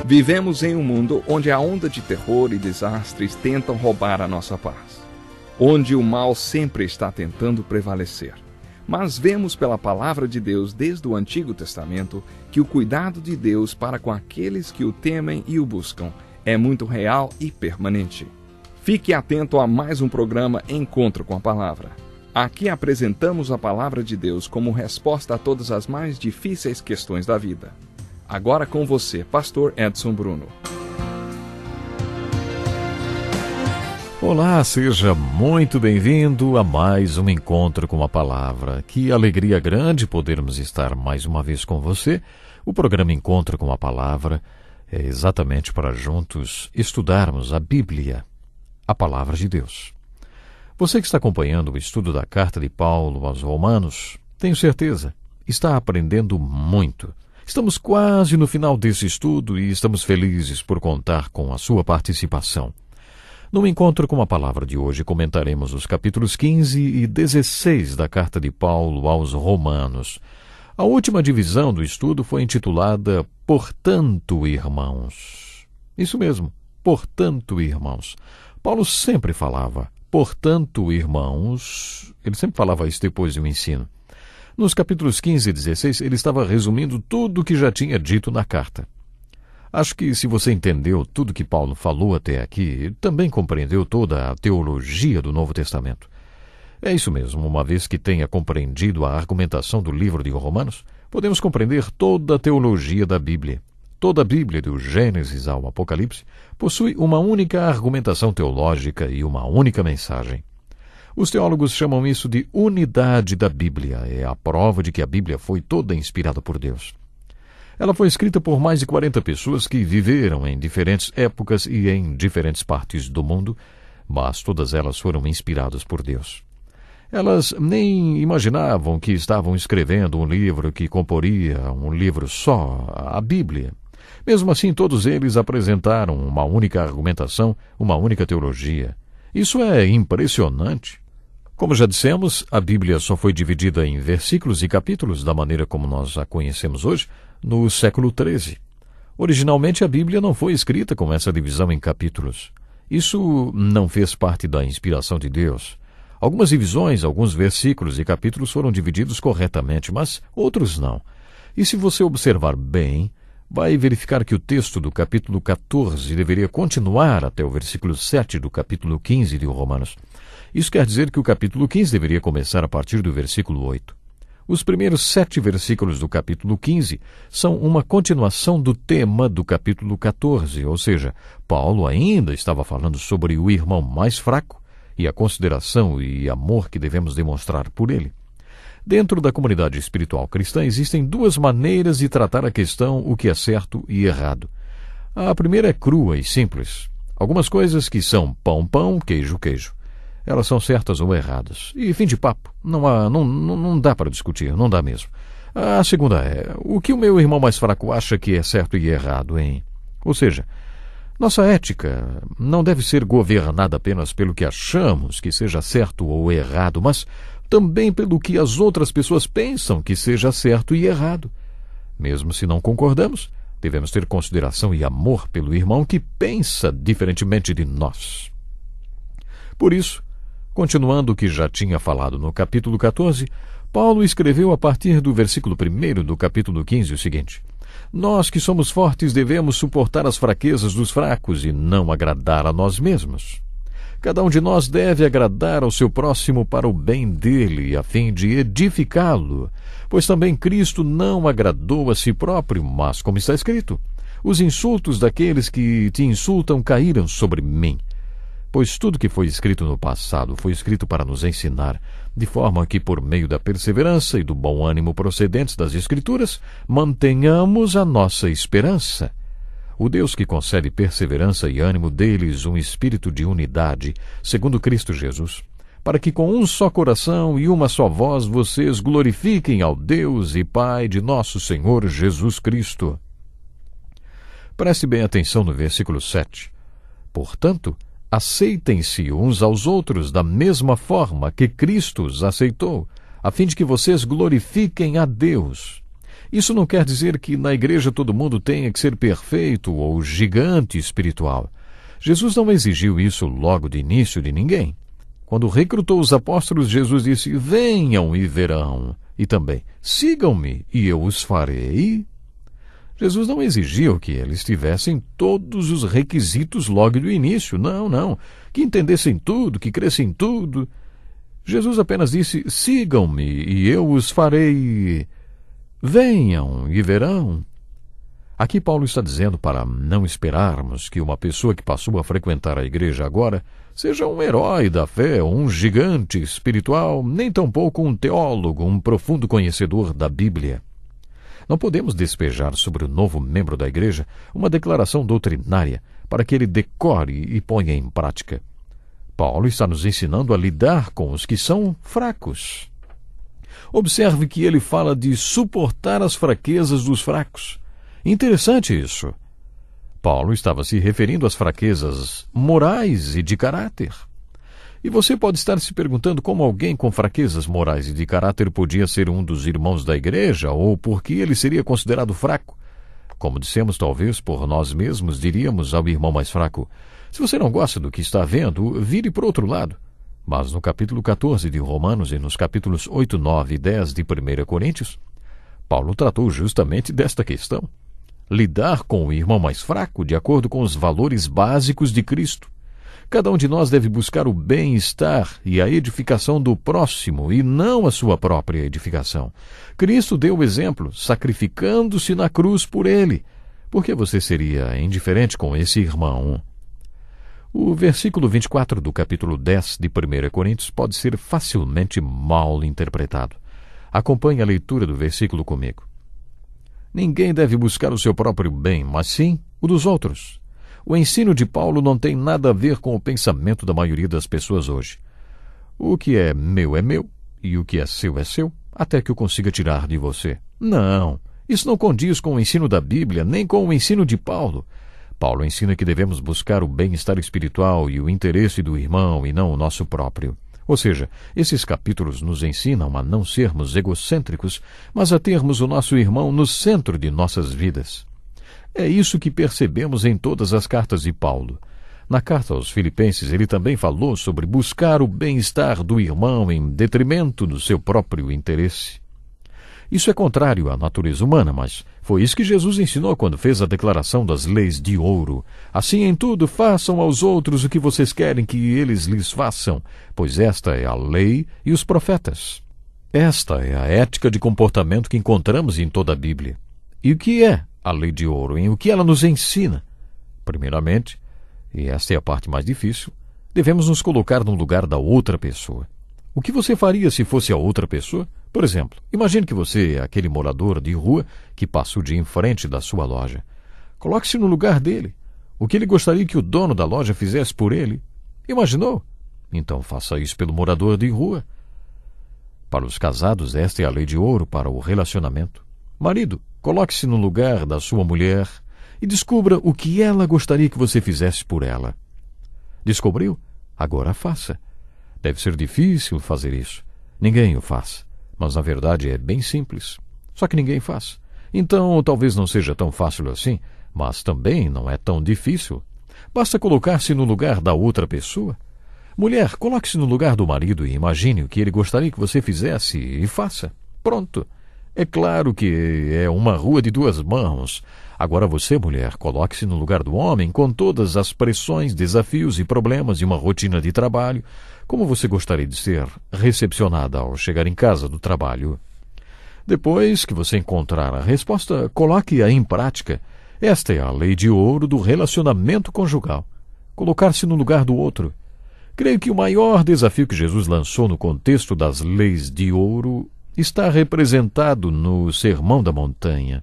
Vivemos em um mundo onde a onda de terror e desastres tentam roubar a nossa paz, onde o mal sempre está tentando prevalecer. Mas vemos pela palavra de Deus desde o Antigo Testamento que o cuidado de Deus para com aqueles que o temem e o buscam é muito real e permanente. Fique atento a mais um programa Encontro com a Palavra. Aqui apresentamos a palavra de Deus como resposta a todas as mais difíceis questões da vida. Agora com você, Pastor Edson Bruno. Olá, seja muito bem-vindo a mais um Encontro com a Palavra. Que alegria grande podermos estar mais uma vez com você. O programa Encontro com a Palavra é exatamente para juntos estudarmos a Bíblia, a Palavra de Deus. Você que está acompanhando o estudo da carta de Paulo aos Romanos, tenho certeza, está aprendendo muito. Estamos quase no final desse estudo e estamos felizes por contar com a sua participação. No Encontro com a Palavra de hoje, comentaremos os capítulos 15 e 16 da carta de Paulo aos Romanos. A última divisão do estudo foi intitulada Portanto, Irmãos. Isso mesmo, portanto, irmãos. Paulo sempre falava, portanto, irmãos. Ele sempre falava isso depois do ensino. Nos capítulos 15 e 16, ele estava resumindo tudo o que já tinha dito na carta. Acho que se você entendeu tudo que Paulo falou até aqui, também compreendeu toda a teologia do Novo Testamento. É isso mesmo, uma vez que tenha compreendido a argumentação do livro de Romanos, podemos compreender toda a teologia da Bíblia. Toda a Bíblia, do Gênesis ao Apocalipse, possui uma única argumentação teológica e uma única mensagem. Os teólogos chamam isso de unidade da Bíblia. É a prova de que a Bíblia foi toda inspirada por Deus. Ela foi escrita por mais de 40 pessoas que viveram em diferentes épocas e em diferentes partes do mundo, mas todas elas foram inspiradas por Deus. Elas nem imaginavam que estavam escrevendo um livro que comporia um livro só, a Bíblia. Mesmo assim, todos eles apresentaram uma única argumentação, uma única teologia. Isso é impressionante. Como já dissemos, a Bíblia só foi dividida em versículos e capítulos, da maneira como nós a conhecemos hoje, no século XIII. Originalmente, a Bíblia não foi escrita com essa divisão em capítulos. Isso não fez parte da inspiração de Deus. Algumas divisões, alguns versículos e capítulos foram divididos corretamente, mas outros não. E se você observar bem, vai verificar que o texto do capítulo 14 deveria continuar até o versículo 7 do capítulo 15 de Romanos. Isso quer dizer que o capítulo 15 deveria começar a partir do versículo 8. Os primeiros 7 versículos do capítulo 15 são uma continuação do tema do capítulo 14, ou seja, Paulo ainda estava falando sobre o irmão mais fraco e a consideração e amor que devemos demonstrar por ele. Dentro da comunidade espiritual cristã existem duas maneiras de tratar a questão o que é certo e errado. A primeira é crua e simples. Algumas coisas que são pão, pão, queijo, queijo. Elas são certas ou erradas. E fim de papo. Não dá para discutir, não dá mesmo. A segunda é, o que o meu irmão mais fraco acha que é certo e errado, hein? Ou seja, nossa ética não deve ser governada apenas pelo que achamos que seja certo ou errado, mas também pelo que as outras pessoas pensam que seja certo e errado. Mesmo se não concordamos, devemos ter consideração e amor pelo irmão que pensa diferentemente de nós. Por isso, continuando o que já tinha falado no capítulo 14, Paulo escreveu a partir do versículo 1 do capítulo 15 o seguinte: Nós que somos fortes devemos suportar as fraquezas dos fracos e não agradar a nós mesmos. Cada um de nós deve agradar ao seu próximo para o bem dele, a fim de edificá-lo, pois também Cristo não agradou a si próprio, mas, como está escrito, os insultos daqueles que te insultam caíram sobre mim. Pois tudo que foi escrito no passado foi escrito para nos ensinar, de forma que, por meio da perseverança e do bom ânimo procedentes das Escrituras, mantenhamos a nossa esperança. O Deus que concede perseverança e ânimo deles um espírito de unidade, segundo Cristo Jesus, para que com um só coração e uma só voz vocês glorifiquem ao Deus e Pai de nosso Senhor Jesus Cristo. Preste bem atenção no versículo 7. Portanto, aceitem-se uns aos outros da mesma forma que Cristo os aceitou, a fim de que vocês glorifiquem a Deus. Isso não quer dizer que na igreja todo mundo tenha que ser perfeito ou gigante espiritual. Jesus não exigiu isso logo de início de ninguém. Quando recrutou os apóstolos, Jesus disse: venham e verão. E também: sigam-me e eu os farei. Jesus não exigiu que eles tivessem todos os requisitos logo do início. Não. Que entendessem tudo, que crescem tudo. Jesus apenas disse: sigam-me e eu os farei. Venham e verão. Aqui Paulo está dizendo para não esperarmos que uma pessoa que passou a frequentar a igreja agora seja um herói da fé, um gigante espiritual, nem tampouco um teólogo, um profundo conhecedor da Bíblia. Não podemos despejar sobre o novo membro da igreja uma declaração doutrinária para que ele decore e ponha em prática. Paulo está nos ensinando a lidar com os que são fracos. Observe que ele fala de suportar as fraquezas dos fracos. Interessante isso. Paulo estava se referindo às fraquezas morais e de caráter. E você pode estar se perguntando como alguém com fraquezas morais e de caráter podia ser um dos irmãos da igreja, ou por que ele seria considerado fraco. Como dissemos, talvez por nós mesmos diríamos ao irmão mais fraco: se você não gosta do que está vendo, vire para o outro lado. Mas no capítulo 14 de Romanos e nos capítulos 8, 9 e 10 de 1 Coríntios, Paulo tratou justamente desta questão. Lidar com o irmão mais fraco de acordo com os valores básicos de Cristo. Cada um de nós deve buscar o bem-estar e a edificação do próximo e não a sua própria edificação. Cristo deu o exemplo, sacrificando-se na cruz por ele. Por que você seria indiferente com esse irmão? O versículo 24 do capítulo 10 de 1 Coríntios pode ser facilmente mal interpretado. Acompanhe a leitura do versículo comigo. Ninguém deve buscar o seu próprio bem, mas sim o dos outros. O ensino de Paulo não tem nada a ver com o pensamento da maioria das pessoas hoje. O que é meu, e o que é seu, até que eu consiga tirar de você. Não, isso não condiz com o ensino da Bíblia, nem com o ensino de Paulo. Paulo ensina que devemos buscar o bem-estar espiritual e o interesse do irmão e não o nosso próprio. Ou seja, esses capítulos nos ensinam a não sermos egocêntricos, mas a termos o nosso irmão no centro de nossas vidas. É isso que percebemos em todas as cartas de Paulo. Na carta aos Filipenses, ele também falou sobre buscar o bem-estar do irmão em detrimento do seu próprio interesse. Isso é contrário à natureza humana, mas foi isso que Jesus ensinou quando fez a declaração das leis de ouro. Assim em tudo façam aos outros o que vocês querem que eles lhes façam, pois esta é a lei e os profetas. Esta é a ética de comportamento que encontramos em toda a Bíblia. E o que é a lei de ouro? Em o que ela nos ensina? Primeiramente, e esta é a parte mais difícil, devemos nos colocar no lugar da outra pessoa. O que você faria se fosse a outra pessoa? Por exemplo, imagine que você é aquele morador de rua que passa o dia em frente da sua loja. Coloque-se no lugar dele. O que ele gostaria que o dono da loja fizesse por ele? Imaginou? Então faça isso pelo morador de rua. Para os casados, esta é a lei de ouro para o relacionamento. Marido, coloque-se no lugar da sua mulher e descubra o que ela gostaria que você fizesse por ela. Descobriu? Agora faça. Deve ser difícil fazer isso. Ninguém o faz. Mas na verdade é bem simples. Só que ninguém faz. Então talvez não seja tão fácil assim, mas também não é tão difícil. Basta colocar-se no lugar da outra pessoa. Mulher, coloque-se no lugar do marido e imagine o que ele gostaria que você fizesse e faça. Pronto. É claro que é uma rua de duas mãos. Agora você, mulher, coloque-se no lugar do homem com todas as pressões, desafios e problemas de uma rotina de trabalho. Como você gostaria de ser recepcionada ao chegar em casa do trabalho? Depois que você encontrar a resposta, coloque-a em prática. Esta é a lei de ouro do relacionamento conjugal. Colocar-se no lugar do outro. Creio que o maior desafio que Jesus lançou no contexto das leis de ouro está representado no Sermão da Montanha.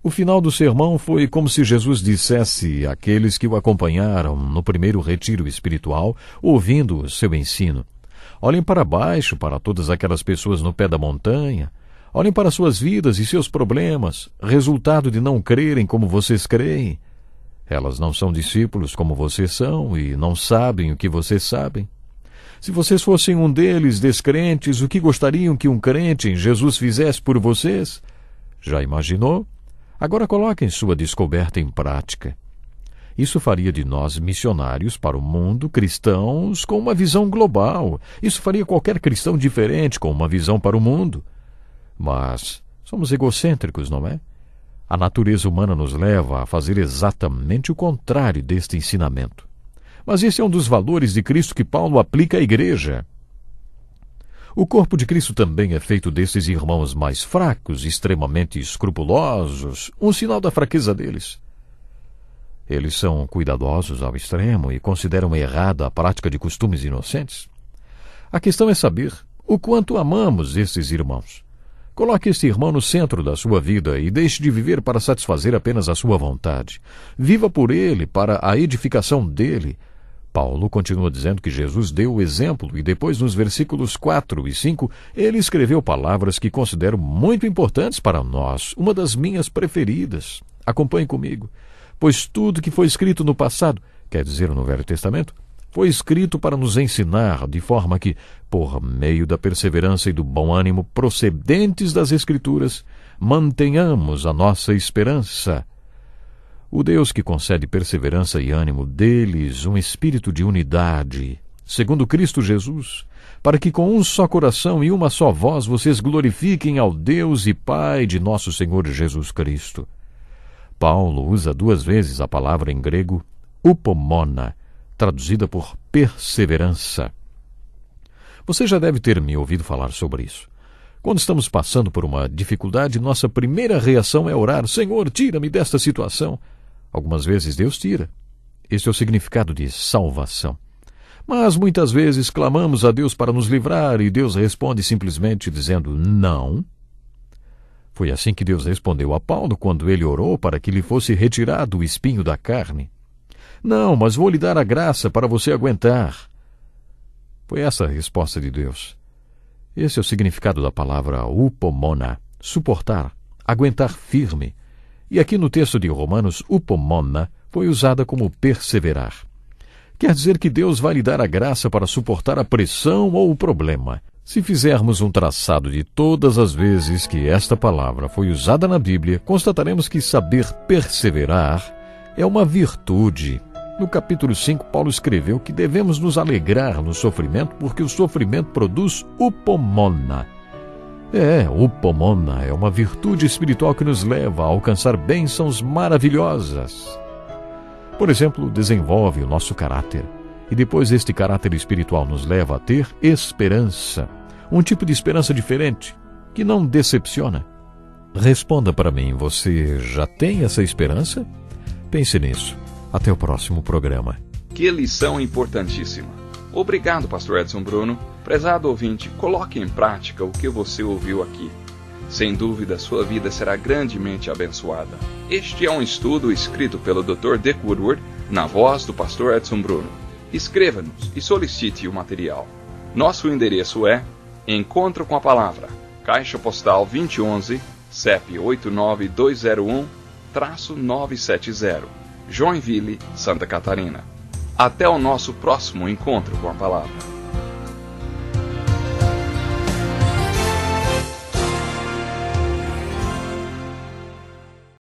O final do sermão foi como se Jesus dissesse àqueles que o acompanharam no primeiro retiro espiritual, ouvindo o seu ensino: olhem para baixo para todas aquelas pessoas no pé da montanha. Olhem para suas vidas e seus problemas, resultado de não crerem como vocês creem. Elas não são discípulos como vocês são e não sabem o que vocês sabem. Se vocês fossem um deles, descrentes, o que gostariam que um crente em Jesus fizesse por vocês? Já imaginou? Agora coloquem sua descoberta em prática. Isso faria de nós missionários para o mundo, cristãos com uma visão global. Isso faria qualquer cristão diferente com uma visão para o mundo. Mas somos egocêntricos, não é? A natureza humana nos leva a fazer exatamente o contrário deste ensinamento. Mas esse é um dos valores de Cristo que Paulo aplica à igreja. O corpo de Cristo também é feito desses irmãos mais fracos, extremamente escrupulosos, um sinal da fraqueza deles. Eles são cuidadosos ao extremo e consideram errada a prática de costumes inocentes. A questão é saber o quanto amamos esses irmãos. Coloque este irmão no centro da sua vida e deixe de viver para satisfazer apenas a sua vontade. Viva por ele, para a edificação dele. Paulo continua dizendo que Jesus deu o exemplo e depois, nos versículos 4 e 5, ele escreveu palavras que considero muito importantes para nós, uma das minhas preferidas. Acompanhe comigo. Pois tudo que foi escrito no passado, quer dizer no Velho Testamento, foi escrito para nos ensinar, de forma que, por meio da perseverança e do bom ânimo procedentes das Escrituras, mantenhamos a nossa esperança. O Deus que concede perseverança e ânimo deles um espírito de unidade, segundo Cristo Jesus, para que com um só coração e uma só voz vocês glorifiquem ao Deus e Pai de nosso Senhor Jesus Cristo. Paulo usa 2 vezes a palavra em grego upomona, traduzida por perseverança. Você já deve ter me ouvido falar sobre isso. Quando estamos passando por uma dificuldade, nossa primeira reação é orar: Senhor, tira-me desta situação. Algumas vezes Deus tira. Esse é o significado de salvação. Mas muitas vezes clamamos a Deus para nos livrar e Deus responde simplesmente dizendo não. Foi assim que Deus respondeu a Paulo quando ele orou para que lhe fosse retirado o espinho da carne. Não, mas vou lhe dar a graça para você aguentar. Foi essa a resposta de Deus. Esse é o significado da palavra upomona, suportar, aguentar firme. E aqui no texto de Romanos, upomona foi usada como perseverar. Quer dizer que Deus vai lhe dar a graça para suportar a pressão ou o problema. Se fizermos um traçado de todas as vezes que esta palavra foi usada na Bíblia, constataremos que saber perseverar é uma virtude. No capítulo 5, Paulo escreveu que devemos nos alegrar no sofrimento, porque o sofrimento produz upomona. Upomona é uma virtude espiritual que nos leva a alcançar bênçãos maravilhosas. Por exemplo, desenvolve o nosso caráter. E depois este caráter espiritual nos leva a ter esperança. Um tipo de esperança diferente, que não decepciona. Responda para mim, você já tem essa esperança? Pense nisso. Até o próximo programa. Que lição importantíssima. Obrigado, pastor Edson Bruno. Prezado ouvinte, coloque em prática o que você ouviu aqui. Sem dúvida, sua vida será grandemente abençoada. Este é um estudo escrito pelo Dr. Dick Woodward, na voz do pastor Edson Bruno. Escreva-nos e solicite o material. Nosso endereço é Encontro com a Palavra, Caixa Postal 2011, CEP 89201-970, Joinville, Santa Catarina. Até o nosso próximo Encontro com a Palavra.